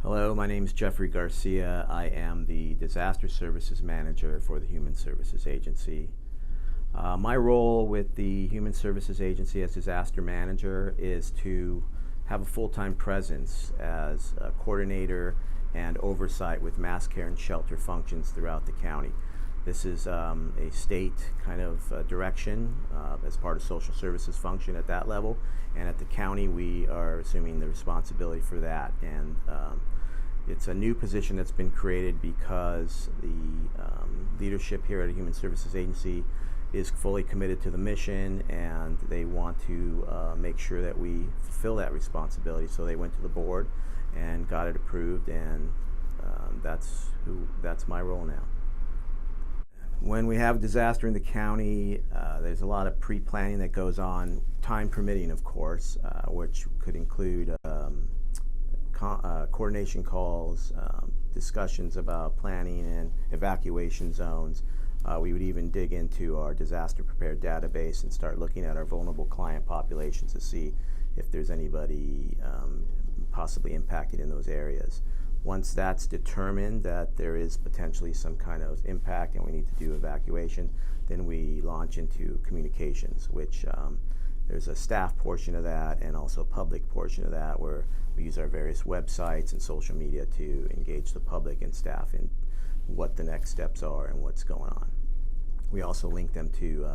Hello, my name is Jeffrey Garcia. I am the Disaster Services Manager for the Human Services Agency. My role with the Human Services Agency as Disaster Manager is to have a full-time presence as a coordinator and oversight with mass care and shelter functions throughout the county. This is a state kind of direction as part of social services function at that level, and at the county we are assuming the responsibility for that. And it's a new position that's been created because the leadership here at a Human Services Agency is fully committed to the mission, and they want to make sure that we fulfill that responsibility. So they went to the board and got it approved, and that's my role now. When we have disaster in the county, there's a lot of pre-planning that goes on, time permitting, of course, which could include coordination calls, discussions about planning and evacuation zones. We would even dig into our disaster prepared database and start looking at our vulnerable client populations to see if there's anybody possibly impacted in those areas. Once that's determined that there is potentially some kind of impact and we need to do evacuation, then we launch into communications, which there's a staff portion of that and also a public portion of that, where we use our various websites and social media to engage the public and staff in what the next steps are and what's going on. We also link them to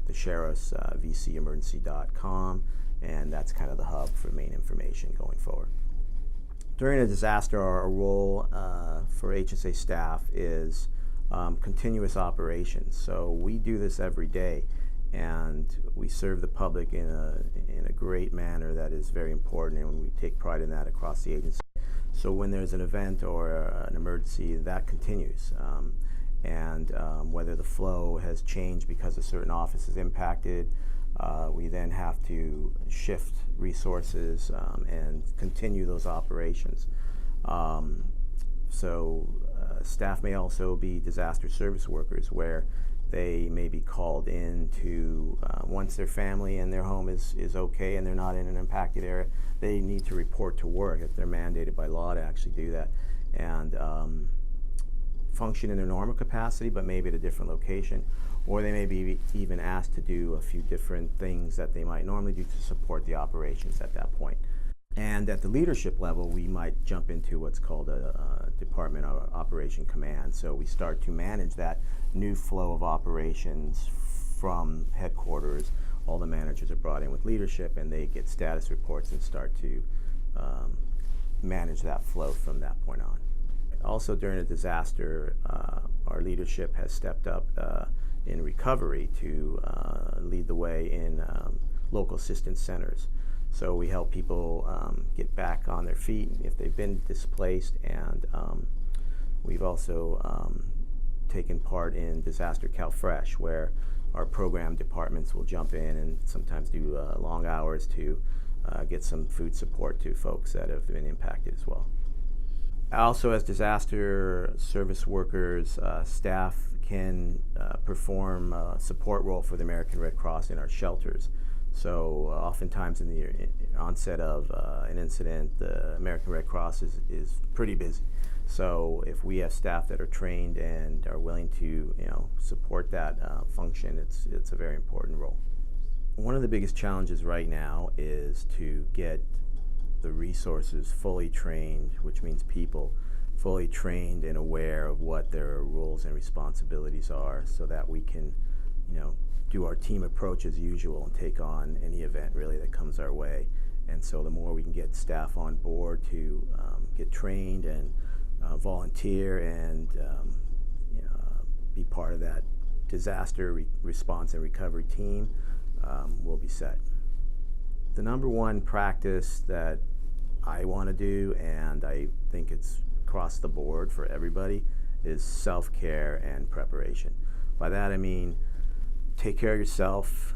the sheriff's vcemergency.com, and that's kind of the hub for main information going forward. During a disaster, our role for HSA staff is continuous operations. So we do this every day, and we serve the public in a great manner that is very important, and we take pride in that across the agency. So when there's an event or an emergency, that continues. Whether the flow has changed because a certain office is impacted, we then have to shift resources and continue those operations. Staff may also be disaster service workers, where they may be called in to, once their family and their home is okay and they're not in an impacted area, they need to report to work if they're mandated by law to actually do that, and function in their normal capacity, but maybe at a different location. Or they may be even asked to do a few different things that they might normally do to support the operations at that point. And at the leadership level, we might jump into what's called a Department of Operation Command. So we start to manage that new flow of operations from headquarters. All the managers are brought in with leadership, and they get status reports and start to manage that flow from that point on. Also, during a disaster, our leadership has stepped up in recovery to lead the way in local assistance centers. So we help people get back on their feet if they've been displaced, and we've also taken part in Disaster CalFresh, where our program departments will jump in and sometimes do long hours to get some food support to folks that have been impacted as well. Also, as disaster service workers, staff can perform a support role for the American Red Cross in our shelters. So oftentimes in the onset of an incident, the American Red Cross is pretty busy. So if we have staff that are trained and are willing to support that function, it's a very important role. One of the biggest challenges right now is to get the resources fully trained, which means people fully trained and aware of what their roles and responsibilities are, so that we can do our team approach as usual and take on any event really that comes our way. And so the more we can get staff on board to get trained and volunteer and be part of that disaster response and recovery team, we'll be set. The number one practice that I want to do, and I think it's across the board for everybody, is self-care and preparation. By that I mean take care of yourself,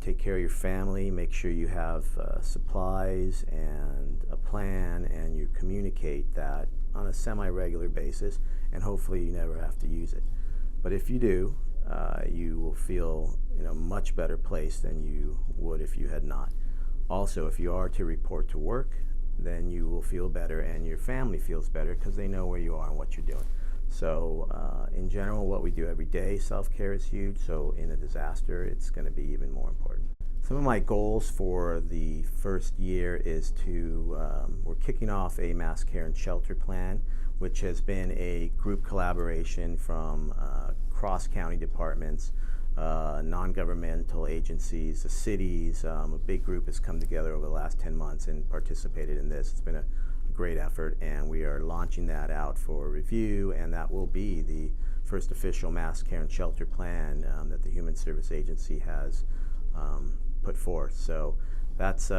take care of your family, make sure you have supplies and a plan, and you communicate that on a semi-regular basis, and hopefully you never have to use it. But if you do, you will feel in a much better place than you would if you had not. Also, if you are to report to work, then you will feel better and your family feels better because they know where you are and what you're doing. So in general, what we do every day, self-care is huge. So in a disaster, it's going to be even more important. Some of my goals for the first year is we're kicking off a mass care and shelter plan, which has been a group collaboration from cross-county departments, non-governmental agencies, the cities. A big group has come together over the last 10 months and participated in this. It's been a great effort, and we are launching that out for review, and that will be the first official mass care and shelter plan that the Human Service Agency has put forth. So that's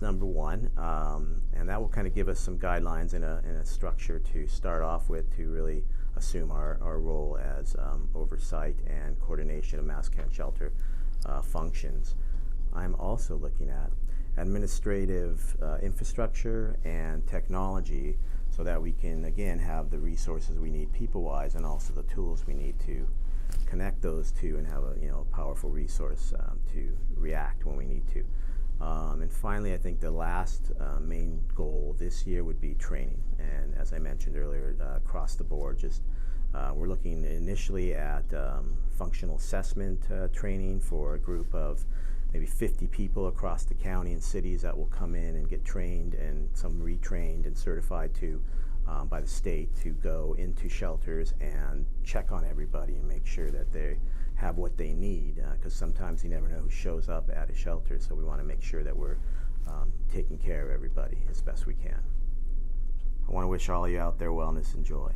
number one, and that will kind of give us some guidelines and a structure to start off with to really assume our role as oversight and coordination of mass care and shelter functions. I'm also looking at administrative infrastructure and technology so that we can again have the resources we need people-wise and also the tools we need to connect those two and have a powerful resource to react when we need to. And finally, I think the last main goal this year would be training. And as I mentioned earlier, across the board, we're looking initially at functional assessment training for a group of maybe 50 people across the county and cities that will come in and get trained, and some retrained and certified by the state to go into shelters and check on everybody and make sure that they have what they need, because sometimes you never know who shows up at a shelter, so we want to make sure that we're taking care of everybody as best we can. I want to wish all of you out there wellness and joy.